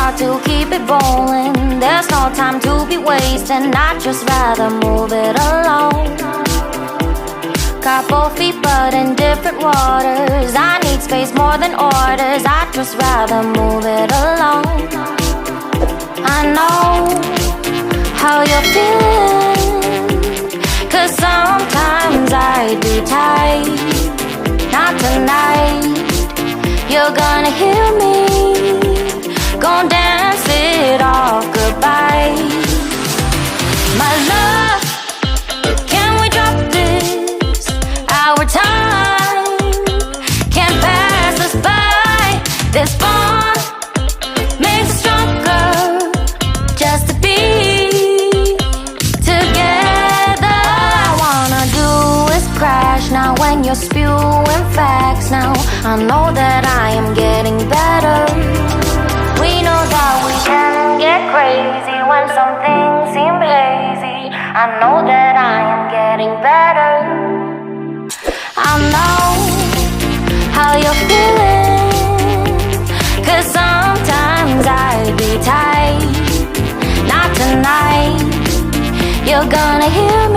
start to keep it rolling. There's no time to be wasting. I'd just rather move it along. Couple feet but in different waters. I need space more than orders. I'd just rather move it along. I know how you're feeling, 'cause sometimes I do tight. Not tonight. You're gonna hear me, gon' dance it off goodbye. My love, can we drop this? Our time can't pass us by. This bond makes us stronger, just to be together. All I wanna do is crash now when you're spewing facts. Now I know that I am getting better. We know that we can get crazy when some things seem hazy. I know that I am getting better. I know how you're feeling, 'cause sometimes I be tight. Not tonight. You're gonna hear me